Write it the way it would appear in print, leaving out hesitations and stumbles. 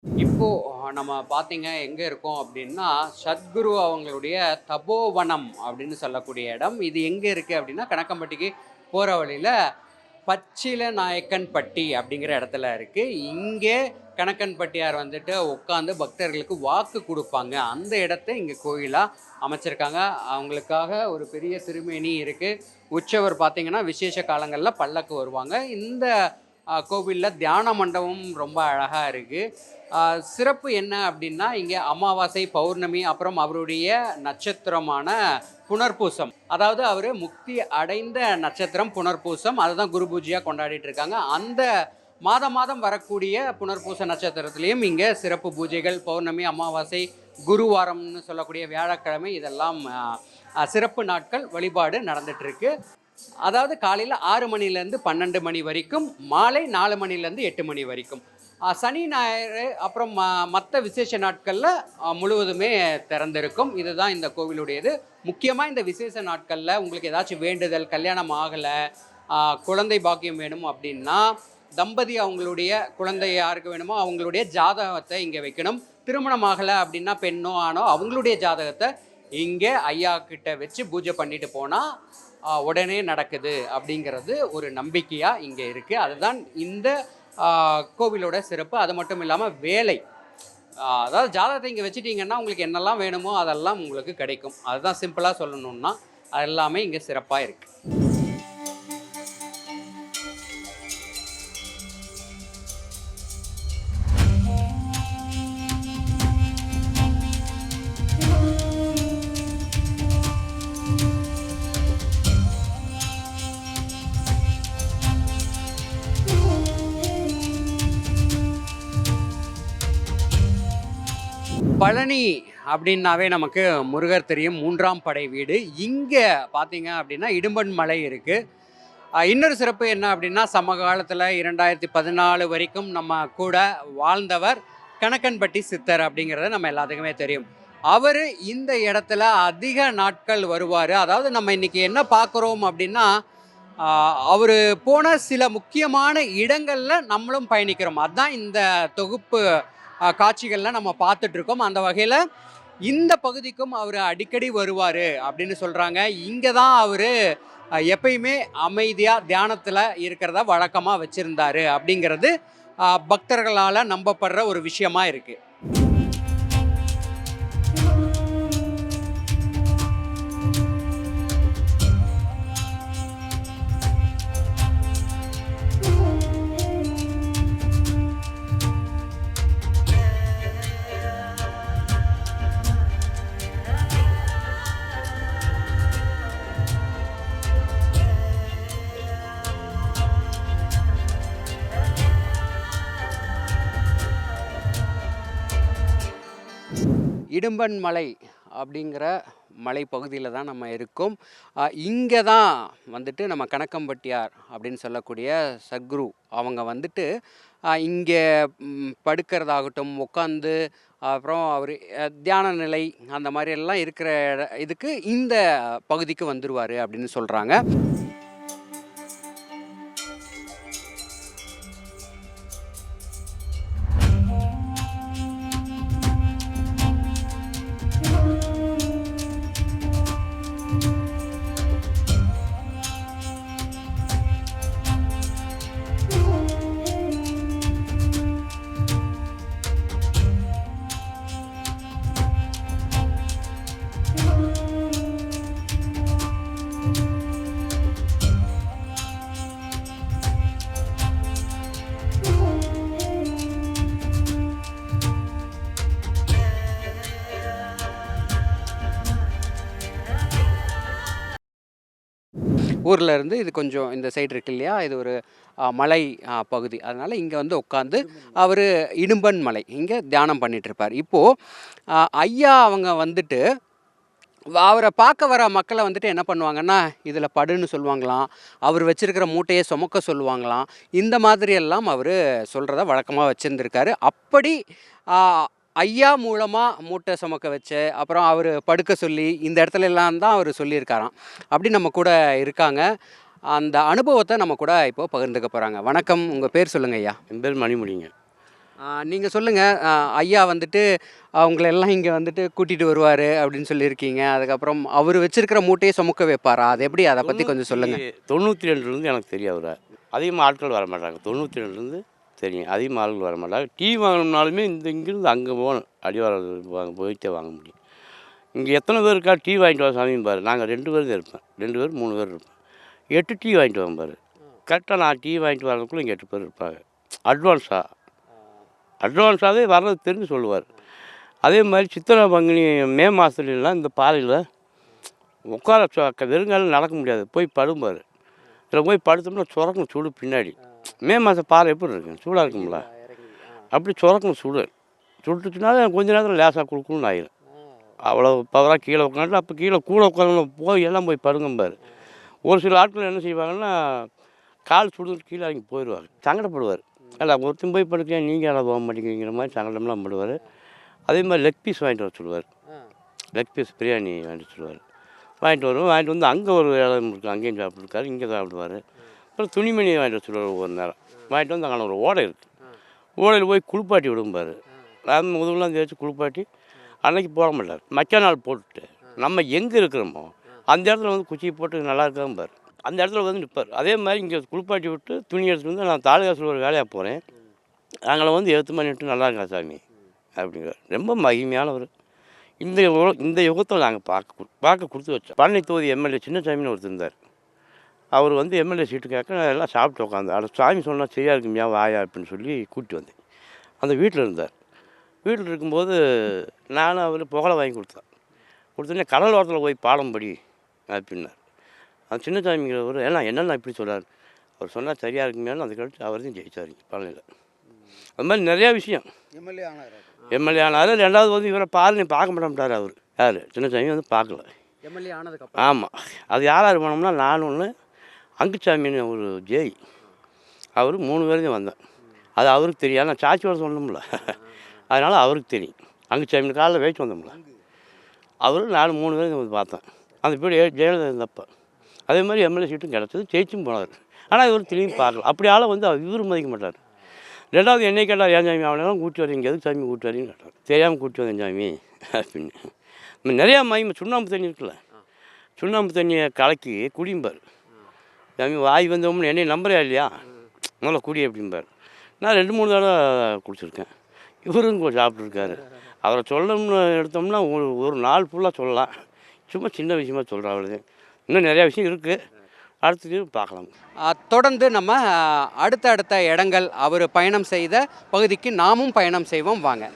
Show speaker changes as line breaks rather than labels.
இப்போ நம்ம பார்த்தீங்க எங்கே இருக்கோம் அப்படின்னா, சத்குரு அவங்களுடைய தபோவனம் அப்படின்னு சொல்லக்கூடிய இடம். இது எங்கே இருக்கு அப்படின்னா, கணக்கம்பட்டிக்கு போற வழியில பச்சில நாயக்கன்பட்டி அப்படிங்கிற இடத்துல இருக்கு. இங்கே கணக்கன்பட்டியார் வந்துட்டு உட்காந்து பக்தர்களுக்கு வாக்கு குடுப்பாங்க. அந்த இடத்த இங்க கோயிலா அமைச்சிருக்காங்க. அவங்களுக்காக ஒரு பெரிய திருமேனி இருக்கு. உற்சவர் பார்த்தீங்கன்னா, விசேஷ காலங்கள்ல பல்லக்கு வருவாங்க. இந்த கோவில்ல தியான மண்டபமும் ரொம்ப அழகா இருக்கு. சிறப்பு என்ன அப்படின்னா, இங்கே அமாவாசை, பௌர்ணமி, அப்புறம் அவருடைய நட்சத்திரமான புனர்பூசம். அதாவது அவரு முக்தி அடைந்த நட்சத்திரம் புனர்பூசம். அதுதான் குரு பூஜையா கொண்டாடிட்டு இருக்காங்க. அந்த மாதம் மாதம் வரக்கூடிய புனர்பூச நட்சத்திரத்திலயும் இங்கே சிறப்பு பூஜைகள், பௌர்ணமி, அமாவாசை, குருவாரம்னு சொல்லக்கூடிய வியாழக்கிழமை இதெல்லாம் சிறப்பு நாட்கள் வழிபாடு நடந்துட்டு இருக்கு. அதாவது காலையில் 6 மணிலேருந்து 12 மணி வரைக்கும், மாலை 4 மணிலேருந்து 8 மணி வரைக்கும். சனி ஞாயிறு அப்புறம் மற்ற விசேஷ நாட்களில் முழுவதுமே திறந்திருக்கும். இதுதான் இந்த கோவிலுடையது. முக்கியமாக இந்த விசேஷ நாட்களில் உங்களுக்கு ஏதாச்சும் வேண்டுதல், கல்யாணம் ஆகலை, குழந்தை பாக்கியம் வேணும் அப்படின்னா, தம்பதி அவங்களுடைய குழந்தை யாருக்கு வேணுமோ அவங்களுடைய ஜாதகத்தை இங்கே வைக்கணும். திருமணம் ஆகலை அப்படின்னா, பெண்ணோ ஆணோ அவங்களுடைய ஜாதகத்தை இங்கே ஐயா கிட்ட வச்சு பூஜை பண்ணிட்டு போனால் உடனே நடக்குது அப்படிங்கிறது ஒரு நம்பிக்கையாக இங்கே இருக்குது. அதுதான் இந்த கோவிலோட சிறப்பு. அது மட்டும் இல்லாமல் வேலை, அதாவது ஜாதகத்தை இங்கே வச்சுட்டிங்கன்னா உங்களுக்கு என்னெல்லாம் வேணுமோ அதெல்லாம் உங்களுக்கு கிடைக்கும். அதுதான் சிம்பிளாக சொல்லணுன்னா அது எல்லாமே இங்கே சிறப்பாக இருக்குது. பழனி அப்படின்னாவே நமக்கு முருகர் தெரியும், 3ஆம் படை வீடு. இங்கே பார்த்தீங்க அப்படின்னா இடும்பன் மலை இருக்குது. இன்னொரு சிறப்பு என்ன அப்படின்னா, சமகாலத்தில் 2014 வரைக்கும் நம்ம கூட வாழ்ந்தவர் கணக்கன்பட்டி சித்தர் அப்படிங்கிறது நம்ம எல்லாத்துக்குமே தெரியும். அவர் இந்த இடத்துல அதிக நாட்கள் வருவார். அதாவது நம்ம இன்றைக்கி என்ன பார்க்குறோம் அப்படின்னா, அவர் போன சில முக்கியமான இடங்களில் நம்மளும் பயணிக்கிறோம். அதுதான் இந்த தொகுப்பு காட்சிகள்லாம் நம்ம பார்த்துட்ருக்கோம். அந்த வகையில் இந்த பகுதிக்கும் அவர் அடிக்கடி வருவார் அப்படின்னு சொல்கிறாங்க. இங்கே தான் அவர் எப்பயுமே அமைதியாக தியானத்தில் இருக்கிறத வழக்கமாக வச்சுருந்தார் அப்படிங்கிறது பக்தர்களால் நம்பப்படுற ஒரு விஷயமா இருக்குது. இடும்பன் மலை அப்படிங்கிற மலைப்பகுதியில் தான் நம்ம இருக்கோம். இங்கே தான் வந்துட்டு நம்ம கணக்கம்பட்டியார் அப்படின்னு சொல்லக்கூடிய சத்குரு அவங்க வந்துட்டு இங்கே படுக்கிறதாகட்டும், உட்காந்து அப்புறம் அவர் தியான நிலை அந்த மாதிரி எல்லாம் இருக்கிற இதுக்கு இந்த பகுதிக்கு வந்துடுவார் அப்படின்னு சொல்கிறாங்க. ஊரில் இருந்து இது கொஞ்சம் இந்த சைடு இருக்கு இல்லையா, இது ஒரு மலை பகுதி. அதனால் இங்கே வந்து உட்காந்து அவர் இடும்பன் மலை இங்கே தியானம் பண்ணிகிட்ருப்பார். இப்போது ஐயா அவங்க வந்துட்டு அவரை பார்க்க வர மக்களை வந்துட்டு என்ன பண்ணுவாங்கன்னா, இதில் படுன்னு சொல்லுவாங்களாம், அவர் வச்சுருக்கிற மூட்டையை சுமக்க சொல்லுவாங்களாம். இந்த மாதிரியெல்லாம் அவர் சொல்கிறத வழக்கமாக வச்சுருந்துருக்காரு. அப்படி ஐயா மூலமாக மூட்டை சுமக்க வச்சு, அப்புறம் அவர் படுக்க சொல்லி, இந்த இடத்துல எல்லாம் தான் அவர் சொல்லியிருக்காராம். அப்படி நம்ம கூட இருக்காங்க. அந்த அனுபவத்தை நம்ம கூட இப்போ பகிர்ந்துக்க போகிறாங்க. வணக்கம், உங்கள் பேர் சொல்லுங்கள் ஐயா.
என் பேர் மணிமுடிங்க.
நீங்கள் சொல்லுங்கள், ஐயா வந்துட்டு அவங்கள எல்லாம் இங்கே வந்துட்டு கூட்டிகிட்டு வருவார் அப்படின்னு சொல்லியிருக்கீங்க. அதுக்கப்புறம் அவர் வச்சிருக்கிற மூட்டையை சுமக்க வைப்பாரா? அது எப்படி, அதை பற்றி கொஞ்சம் சொல்லுங்கள்.
92லேருந்து எனக்கு தெரியும் அவரை. அதிகமாக ஆட்கள் வர மாட்டாங்க. 92லேருந்து தெரியும். அதிகமாக ஆட்கள் வர மாட்டாங்க. டீ வாங்கணும்னாலுமே இங்கேருந்து அங்கே போகணும். அடிவாரம் போயிட்டே வாங்க முடியும். இங்கே எத்தனை பேர் இருக்கா டீ வாங்கிட்டு வர சாமியும் பாரு. நாங்கள் 2 பேர் தான் இருப்பேன். 2 பேர் 3 பேர் இருப்பேன். 8 டீ வாங்கிட்டு வாங்க பாரு. கரெக்டாக நான் டீ வாங்கிட்டு வரதுக்குள்ளே இங்கே 8 பேர் இருப்பாங்க. அட்வான்ஸாகவே வர்றது தெரிஞ்சு சொல்லுவார். அதே மாதிரி சித்திரை பங்குனி மே மாதத்துலலாம் இந்த பாறையில் உட்கார வெறுங்காலம் நடக்க முடியாது. போய் படும்பார். இதில் போய் படுத்தோம்னா சுரக்கும் சூடு பின்னாடி. மே மாதம் பாறை எப்படி இருக்கும்? சூடாக இருக்கும்ல. அப்படி சுரக்கும் சூடு. சுட்டுச்சுனால கொஞ்ச நேரத்தில் லேசாக குழுக்குன்னு ஆயிடும். அவ்வளோ பவராக கீழே உட்காந்து அப்போ கீழே கூட உட்காந்து போய் எல்லாம் போய் படுங்கம்பார். ஒரு சில ஆட்கள் என்ன செய்வாங்கன்னா கால் சுடுன்னு கீழே இறங்கி போயிடுவாங்க. சங்கடப்படுவார். இல்லை ஒருத்தன் போய் படுக்கேன் நீங்கள் எல்லாம் போக மாட்டேங்கிற மாதிரி சங்கடம்லாம் படுவார். அதே மாதிரி லெக் பீஸ் வாங்கிட்டு வர சொல்லுவார். லெக் பீஸ் பிரியாணி வாங்கிட்டு சொல்லுவார். வாங்கிட்டு வந்து அங்கே ஒரு இடம் இருக்குது, அங்கேயும் சாப்பிட்ருக்காரு, இங்கே சாப்பிடுவார். அப்புறம் துணிமணி வாங்கிட்டு வர சொல்லுவார். ஒவ்வொரு நேரம் வாங்கிட்டு வந்து அங்கே ஒரு ஓடை இருக்குது. ஓடையில் போய் குளிப்பாட்டி விடும்பார். நான் முதுகுலாம் தேய்ச்சி குளிப்பாட்டி அன்னைக்கு போட மாட்டார். மற்ற நாள் போட்டுட்டு நம்ம எங்கே இருக்கிறோமோ அந்த இடத்துல வந்து குச்சியை போட்டு நல்லா இருக்காம்பார். அந்த இடத்துல வந்து நிற்பார். அதே மாதிரி இங்கே குளிப்பாட்டி விட்டு துணி எடுத்துகிட்டு வந்து நான் தாலுகாசில் ஒரு வேலையாக போகிறேன், நாங்களை வந்து எடுத்து பண்ணிவிட்டு நல்லா இருக்கா சாமி அப்படிங்கிற ரொம்ப மகிமையானவர். இந்த யுகத்தில் நாங்கள் பார்க்க கொடுத்து வச்சோம். பண்ணை தொகுதி எம்எல்ஏ சின்னசாமின்னு ஒருத்தர் இருந்தார். அவர் வந்து எம்எல்ஏ சீட்டு கேட்க எல்லாம் சாப்பிட்டு உட்காந்து அதை சாமி சொன்னால் சரியாக இருக்குமியா வாயா அப்படின்னு சொல்லி கூப்பிட்டு வந்தேன். அந்த வீட்டில் இருந்தார். வீட்டில் இருக்கும்போது நானும் அவர் புகழை வாங்கி கொடுத்தோன்னே கடல் ஓரத்தில் போய் பாடம் படி அப்படின்னார். அந்த சின்னசாமிங்கிறவர் என்னென்ன இப்படி சொல்கிறார், அவர் சொன்னால் சரியாக இருக்குமியான்னு அந்த கழிச்சு அவர் தான் ஜெயிச்சாருங்க பழனியில். அது மாதிரி நிறையா விஷயம். எம்எல்ஏ ஆனார். ரெண்டாவது வந்து இவரை நீ பார்க்க மாட்டேன்ட்டார். அவர் யார் சின்னசாமி வந்து பார்க்கல.
எம்எல்ஏ ஆனதுக்கு
ஆமாம். அது யார் போனோம்னா நான் ஒன்று, அங்குச்சாமின்னு ஒரு ஜெய், அவர் 3 பேரும் வந்தேன். அது அவருக்கு தெரியும். நான் சாட்சி வர சொன்னோம்ல, அதனால் அவருக்கு தெரியும். அங்குச்சாமின்னு காலையில் வேச்சு வந்தோம்ல, அவர் நான் 3 பேரும் வந்து பார்த்தேன். அந்த பேர் ஜெயலலிதா இருந்தப்போ. அதே மாதிரி எம்எல்ஏ சீட்டும் கிடச்சது, ஜெயிச்சும் போனார். ஆனால் இவர் திரும்பி பார்க்கல. அப்படி ஆளை வந்து இவர் மதிக்க மாட்டார். ரெண்டாவது என்னை கேட்டால் ஏன் சாமி அவனெல்லாம் கூட்டி வரீங்க, எதுக்கு சாமி கூட்டி வரீங்கன்னு கேட்டார். தெரியாமல் கூட்டி வந்தேன் சாமி அப்படின்னு. நிறையா மகிமை. சுண்ணாம்பு தண்ணி இருக்குல்ல, சுண்ணாம்பு தண்ணியை கலக்கி குடிம்பார். சாமி வாய் வந்தோம்னு என்னை நம்புறியா இல்லையா, முதல்ல குடி அப்படிம்பார். நான் 2-3 தடவை குடிச்சிருக்கேன். இவரும் சாப்பிட்ருக்காரு. அவரை சொல்லணும்னு எடுத்தோம்னா ஒரு நாள் ஃபுல்லாக சொல்லலாம். சும்மா சின்ன விஷயமா சொல்கிறேன். அவ்வளோது. இன்னும் நிறையா விஷயம் இருக்குது, அடுத்தது பார்க்கலாம்.
தொடர்ந்து நம்ம அடுத்த இடங்கள் அவர் பயணம் செய்த பகுதிக்கு நாமும் பயணம் செய்வோம் வாங்க.